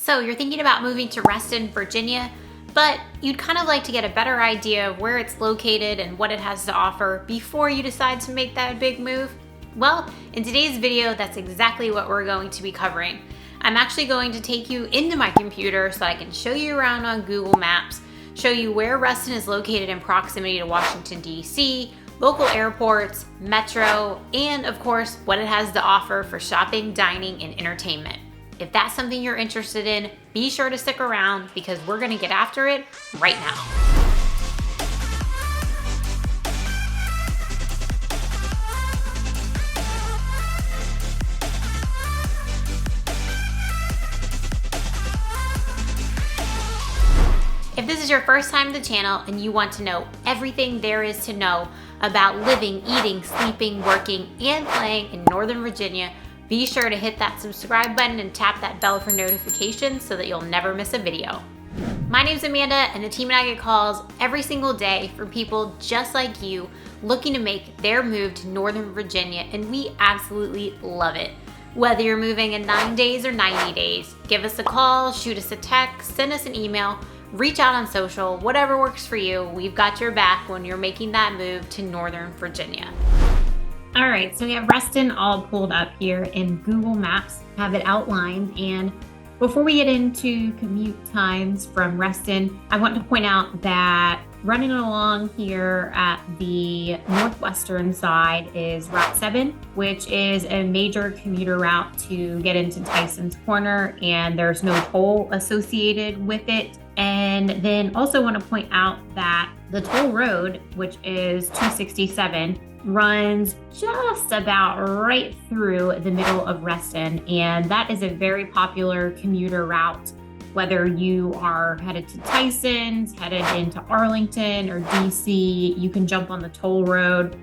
So you're thinking about moving to Reston, Virginia, but you'd kind of like to get a better idea of where it's located and what it has to offer before you decide to make that big move? Well, in today's video, that's exactly what we're going to be covering. I'm actually going to take you into my computer so I can show you around on Google Maps, show you where Reston is located in proximity to Washington, D.C., local airports, metro, and of course, what it has to offer for shopping, dining, and entertainment. If that's something you're interested in, be sure to stick around because we're gonna get after it right now. If this is your first time to the channel and you want to know everything there is to know about living, eating, sleeping, working, and playing in Northern Virginia, be sure to hit that subscribe button and tap that bell for notifications so that you'll never miss a video. My name's Amanda, and the team and I get calls every single day from people just like you looking to make their move to Northern Virginia, and we absolutely love it. Whether you're moving in 9 days or 90 days, give us a call, shoot us a text, send us an email, reach out on social, whatever works for you. We've got your back when you're making that move to Northern Virginia. All right, so we have Reston all pulled up here in Google Maps, have it outlined. And before we get into commute times from Reston, I want to point out that running along here at the northwestern side is Route 7, which is a major commuter route to get into Tysons Corner, and there's no toll associated with it. And then also want to point out that the toll road, which is 267, runs just about right through the middle of Reston, and that is a very popular commuter route. Whether you are headed to Tysons, headed into Arlington or D.C., you can jump on the toll road.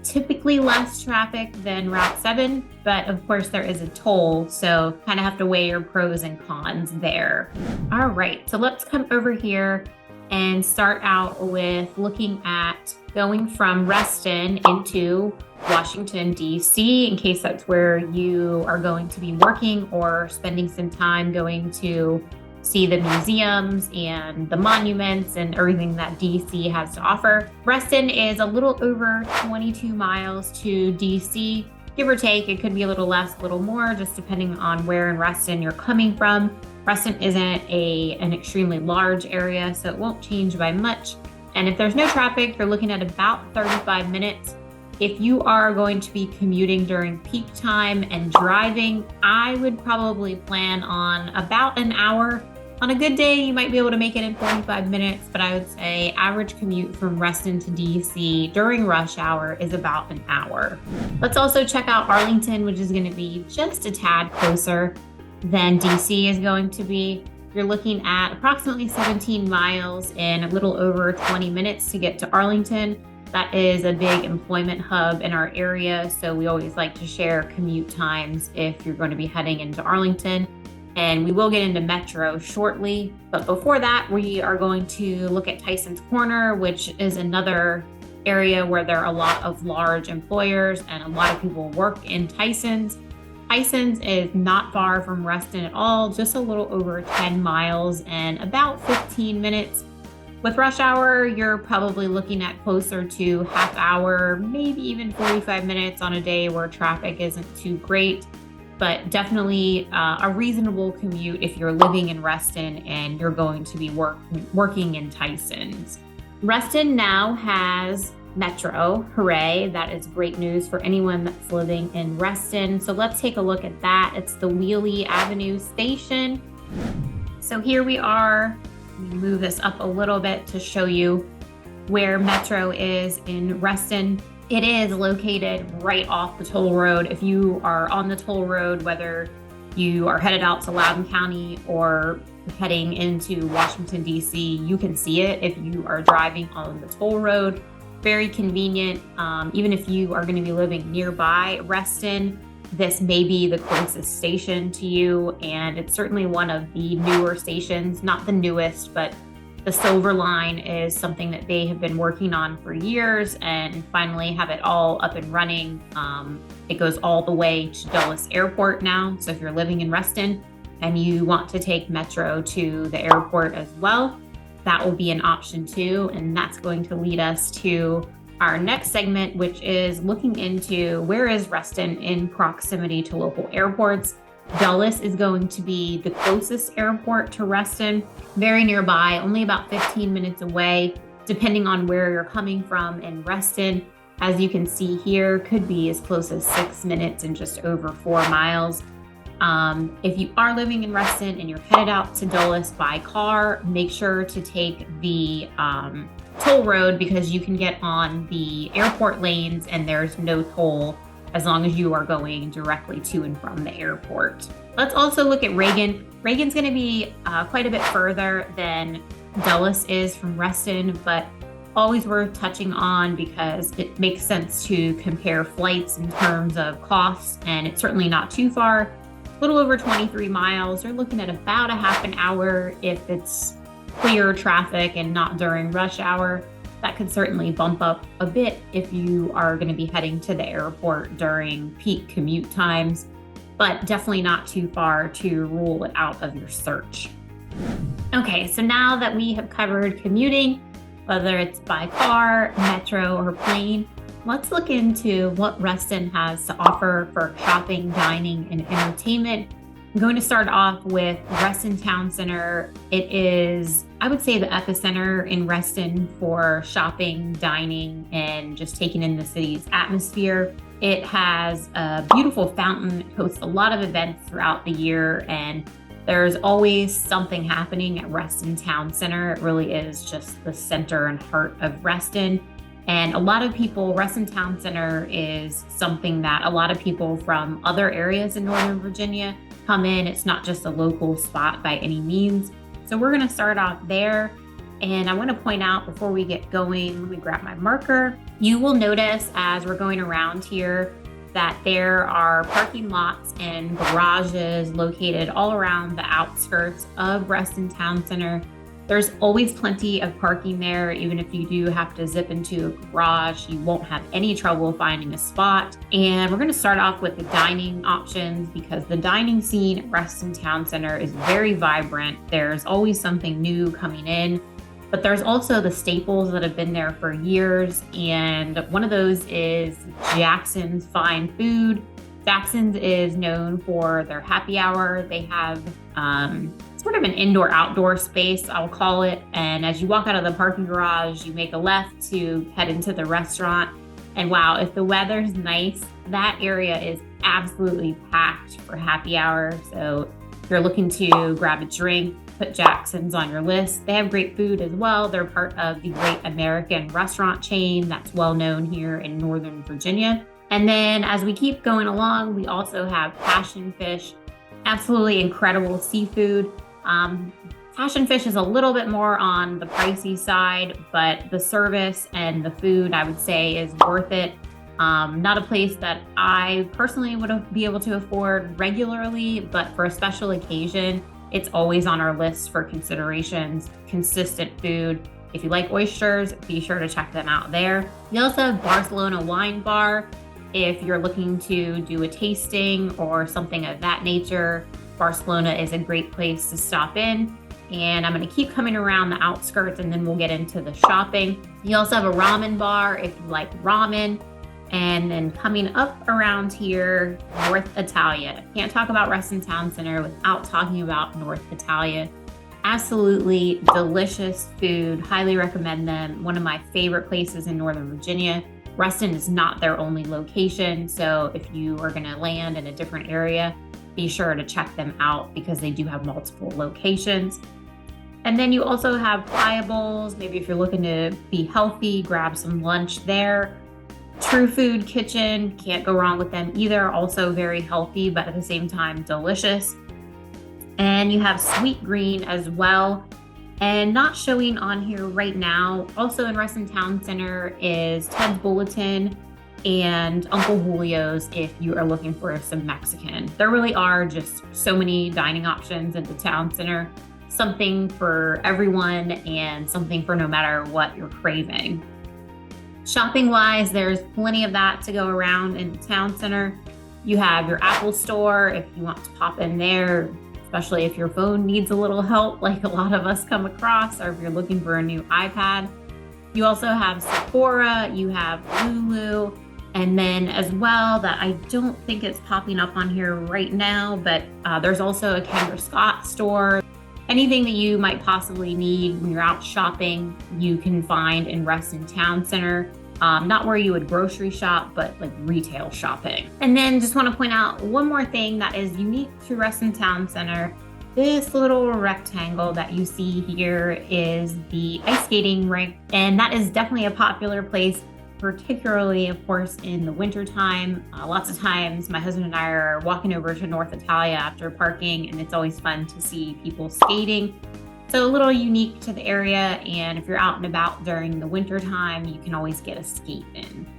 Typically less traffic than Route 7, but of course there is a toll, so kind of have to weigh your pros and cons there. All right, so let's come over here and start out with looking at going from Reston into Washington, D.C., in case that's where you are going to be working or spending some time going to see the museums and the monuments and everything that D.C. has to offer. Reston is a little over 22 miles to D.C., give or take. It could be a little less, a little more, just depending on where in Reston you're coming from. Reston isn't an extremely large area, so it won't change by much. And if there's no traffic, you're looking at about 35 minutes. If you are going to be commuting during peak time and driving, I would probably plan on about an hour. On a good day, you might be able to make it in 45 minutes, but I would say average commute from Reston to DC during rush hour is about an hour. Let's also check out Arlington, which is going to be just a tad closer than DC is going to be. You're looking at approximately 17 miles in a little over 20 minutes to get to Arlington. That is a big employment hub in our area, so we always like to share commute times if you're going to be heading into Arlington. And we will get into metro shortly, but before that, we are going to look at Tysons Corner, which is another area where there are a lot of large employers and a lot of people work in Tysons. Tysons is not far from Reston at all, just a little over 10 miles and about 15 minutes. With rush hour, you're probably looking at closer to half hour, maybe even 45 minutes on a day where traffic isn't too great, but definitely a reasonable commute if you're living in Reston and you're going to be working in Tysons. Reston now has metro. Hooray, that is great news for anyone that's living in Reston. So let's take a look at that. It's the Wheelie Avenue station. So here we are. Let me move this up a little bit to show you where metro is in Reston. It is located right off the toll road. If you are on the toll road, whether you are headed out to Loudoun County or heading into Washington, D.C., you can see it if you are driving on the toll road. Very convenient. Even if you are going to be living nearby Reston, this may be the closest station to you, and it's certainly one of the newer stations, not the newest, but the Silver Line is something that they have been working on for years and finally have it all up and running. It goes all the way to Dulles Airport now. So if you're living in Reston, and you want to take Metro to the airport as well, that will be an option too. And that's going to lead us to our next segment, which is looking into where is Reston in proximity to local airports. Dulles is going to be the closest airport to Reston, very nearby, only about 15 minutes away, depending on where you're coming from in Reston. As you can see here, could be as close as 6 minutes and just over 4 miles. If you are living in Reston and you're headed out to Dulles by car, make sure to take the toll road, because you can get on the airport lanes and there's no toll as long as you are going directly to and from the airport. Let's also look at Reagan. Reagan's going to be quite a bit further than Dulles is from Reston, but always worth touching on because it makes sense to compare flights in terms of costs, and it's certainly not too far. A little over 23 miles. You're looking at about a half an hour if it's clear traffic and not during rush hour. That could certainly bump up a bit if you are going to be heading to the airport during peak commute times, but definitely not too far to rule it out of your search. Okay, so now that we have covered commuting, whether it's by car, metro, or plane, let's look into what Reston has to offer for shopping, dining, and entertainment. I'm going to start off with Reston Town Center. It is, I would say, the epicenter in Reston for shopping, dining, and just taking in the city's atmosphere. It has a beautiful fountain. It hosts a lot of events throughout the year, and there's always something happening at Reston Town Center. It really is just the center and heart of Reston. And a lot of people, Reston Town Center is something that a lot of people from other areas in Northern Virginia come in. It's not just a local spot by any means. So we're going to start off there. And I want to point out before we get going, let me grab my marker. You will notice as we're going around here that there are parking lots and garages located all around the outskirts of Reston Town Center. There's always plenty of parking there. Even if you do have to zip into a garage, you won't have any trouble finding a spot. And we're going to start off with the dining options, because the dining scene at Reston Town Center is very vibrant. There's always something new coming in, but there's also the staples that have been there for years. And one of those is Jackson's Fine Food. Jackson's is known for their happy hour. They have sort of an indoor-outdoor space, I'll call it. And as you walk out of the parking garage, you make a left to head into the restaurant. And wow, if the weather's nice, that area is absolutely packed for happy hour. So if you're looking to grab a drink, put Jackson's on your list. They have great food as well. They're part of the Great American restaurant chain that's well known here in Northern Virginia. And then as we keep going along, we also have Passion Fish. Absolutely incredible seafood. Passion Fish is a little bit more on the pricey side, but the service and the food, I would say, is worth it. Not a place that I personally would be able to afford regularly, but for a special occasion, it's always on our list for considerations. Consistent food. If you like oysters, be sure to check them out there. We also have Barcelona Wine Bar. If you're looking to do a tasting or something of that nature, Barcelona is a great place to stop in. And I'm going to keep coming around the outskirts and then we'll get into the shopping. You also have a ramen bar if you like ramen. And then coming up around here, North Italia. Can't talk about Reston Town Center without talking about North Italia. Absolutely delicious food. Highly recommend them. One of my favorite places in Northern Virginia. Reston is not their only location, so if you are going to land in a different area, be sure to check them out because they do have multiple locations. And then you also have Pliables. Maybe if you're looking to be healthy, grab some lunch there. True Food Kitchen, can't go wrong with them either. Also very healthy, but at the same time delicious. And you have Sweet Green as well. And not showing on here right now, also in Reston Town Center, is Ted's Bulletin and Uncle Julio's if you are looking for some Mexican. There really are just so many dining options in the town center. Something for everyone and something for no matter what you're craving. Shopping wise, there's plenty of that to go around in the town center. You have your Apple store if you want to pop in there. especially if your phone needs a little help, like a lot of us come across, or if you're looking for a new iPad. You also have Sephora, you have Lulu, and then as well, that I don't think it's popping up on here right now, but there's also a Kendra Scott store. Anything that you might possibly need when you're out shopping, you can find in Reston Town Center. Not where you would grocery shop, but like retail shopping. And then just want to point out one more thing that is unique to Reston Town Center. This little rectangle that you see here is the ice skating rink, and that is definitely a popular place, particularly, of course, in the wintertime. Lots of times my husband and I are walking over to North Italia after parking, and it's always fun to see people skating. So a little unique to the area, and if you're out and about during the winter time, you can always get a skate in.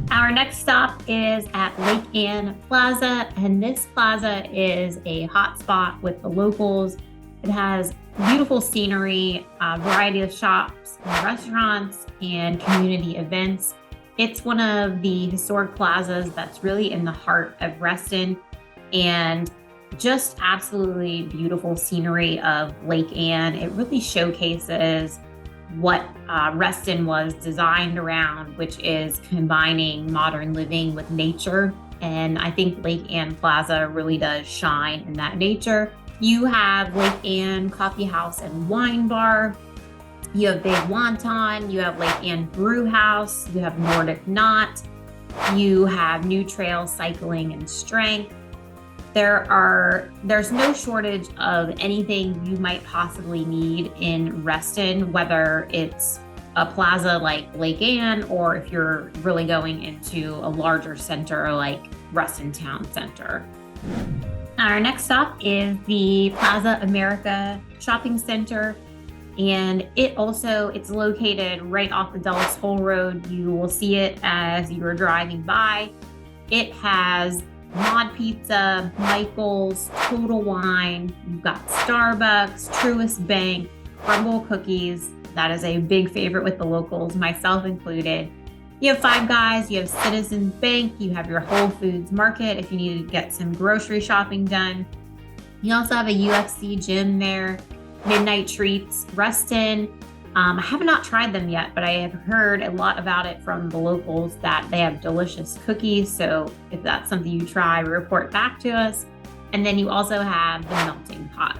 Our next stop is at Lake Ann Plaza, and this plaza is a hot spot with the locals. It has beautiful scenery, a variety of shops, and restaurants, and community events. It's one of the historic plazas that's really in the heart of Reston, and just absolutely beautiful scenery of Lake Ann. It really showcases what Reston was designed around, which is combining modern living with nature. And I think Lake Ann Plaza really does shine in that nature. You have Lake Ann Coffee House and Wine Bar. You have Big Wonton. You have Lake Ann Brew House. You have Nordic Knot. You have New Trail Cycling and Strength. There's no shortage of anything you might possibly need in Reston, whether it's a plaza like Lake Ann, or if you're really going into a larger center like Reston Town Center. Our next stop is the Plaza America Shopping Center, and it's located right off the Dulles Toll Road. You will see it as you are driving by. It has Mod Pizza, Michael's, Total Wine, you've got Starbucks, Truist Bank, Crumble Cookies. That is a big favorite with the locals, myself included. You have Five Guys, you have Citizens Bank, you have your Whole Foods Market if you need to get some grocery shopping done. You also have a UFC gym there, Midnight Treats, Reston. I have not tried them yet, but I have heard a lot about it from the locals that they have delicious cookies. So if that's something you try, report back to us. And then you also have the Melting Pot.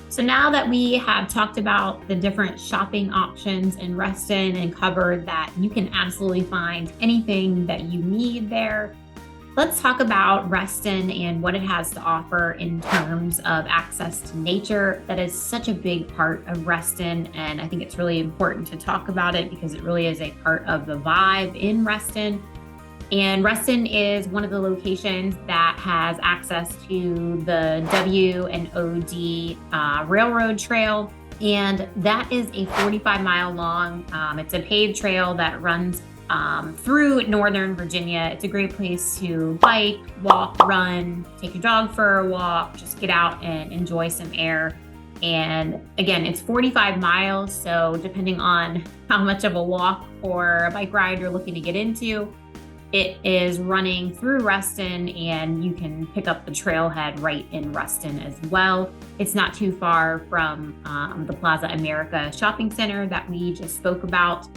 So now that we have talked about the different shopping options in Reston and covered that you can absolutely find anything that you need there, let's talk about Reston and what it has to offer in terms of access to nature. That is such a big part of Reston, and I think it's really important to talk about it because it really is a part of the vibe in Reston. And Reston is one of the locations that has access to the W and OD railroad trail, and that is a 45-mile long. It's a paved trail that runs through Northern Virginia. It's a great place to bike, walk, run, take your dog for a walk, just get out and enjoy some air. And again, it's 45 miles, so depending on how much of a walk or a bike ride you're looking to get into, it is running through Reston, and you can pick up the trailhead right in Reston as well. It's not too far from the Plaza America Shopping Center that we just spoke about.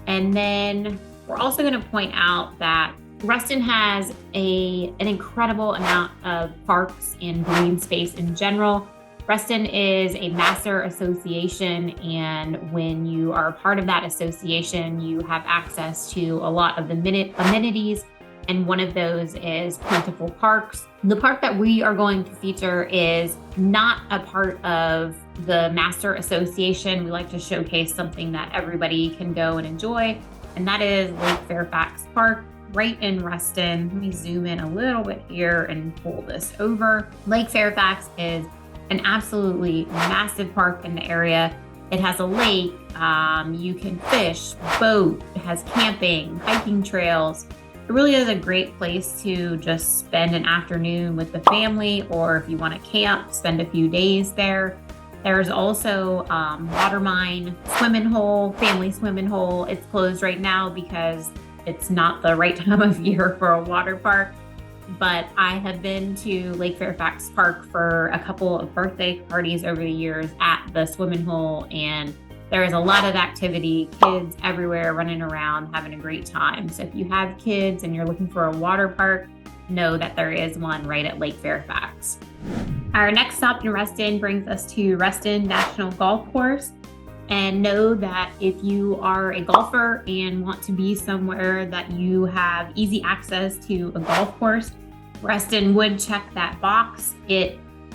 And then we're also going to point out that Reston has an incredible amount of parks and green space in general. Reston is a master association, and when you are a part of that association, you have access to a lot of the amenities, and one of those is plentiful parks. The park that we are going to feature is not a part of the master association. We like to showcase something that everybody can go and enjoy, and that is Lake Fairfax Park, right in Reston. Let me zoom in a little bit here and pull this over. Lake Fairfax is an absolutely massive park in the area. It has a lake, you can fish, boat, it has camping, hiking trails. It really is a great place to just spend an afternoon with the family, or if you want to camp, spend a few days there. There's also Watermine swimming hole, family swimming hole. It's closed right now because it's not the right time of year for a water park. but I have been to Lake Fairfax Park for a couple of birthday parties over the years at the swimming hole, and there is a lot of activity, kids everywhere running around, having a great time. So if you have kids and you're looking for a water park, know that there is one right at Lake Fairfax. Our next stop in Reston brings us to Reston National Golf Course. And know that if you are a golfer and want to be somewhere that you have easy access to a golf course, Reston would check that box.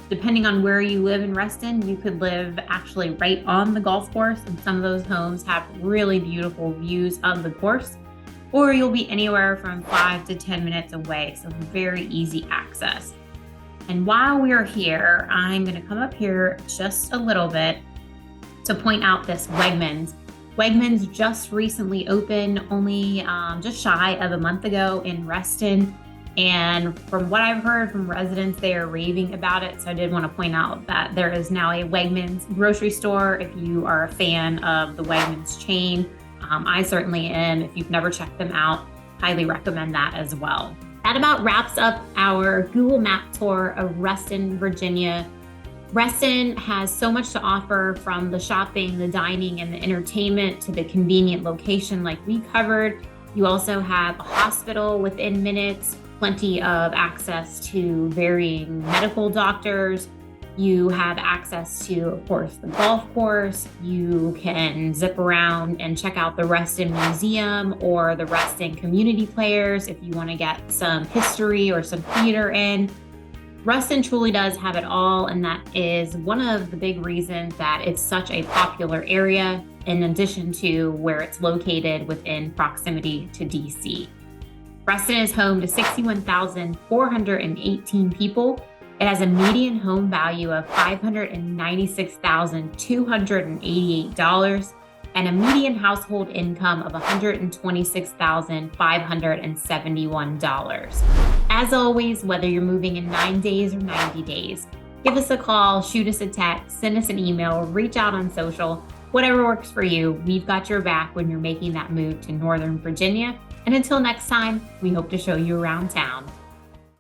Depending on where you live in Reston, you could live actually right on the golf course, and some of those homes have really beautiful views of the course, or you'll be anywhere from 5 to 10 minutes away, so very easy access. And while we're here, I'm going to come up here just a little bit to point out this Wegmans. Wegmans just recently opened, only just shy of a month ago in Reston. And from what I've heard from residents, they are raving about it. So I did want to point out that there is now a Wegmans grocery store if you are a fan of the Wegmans chain. I certainly am. If you've never checked them out, highly recommend that as well. That about wraps up our Google Map tour of Reston, Virginia. Reston has so much to offer, from the shopping, the dining, and the entertainment to the convenient location like we covered. You also have a hospital within minutes, plenty of access to varying medical doctors. You have access to, of course, the golf course. You can zip around and check out the Reston Museum or the Reston Community Players if you want to get some history or some theater in. Reston truly does have it all, and that is one of the big reasons that it's such a popular area, in addition to where it's located within proximity to D.C. Reston is home to 61,418 people. It has a median home value of $596,288 and a median household income of $126,571. As always, whether you're moving in 9 days or 90 days, give us a call, shoot us a text, send us an email, reach out on social, whatever works for you. We've got your back when you're making that move to Northern Virginia. And until next time, we hope to show you around town.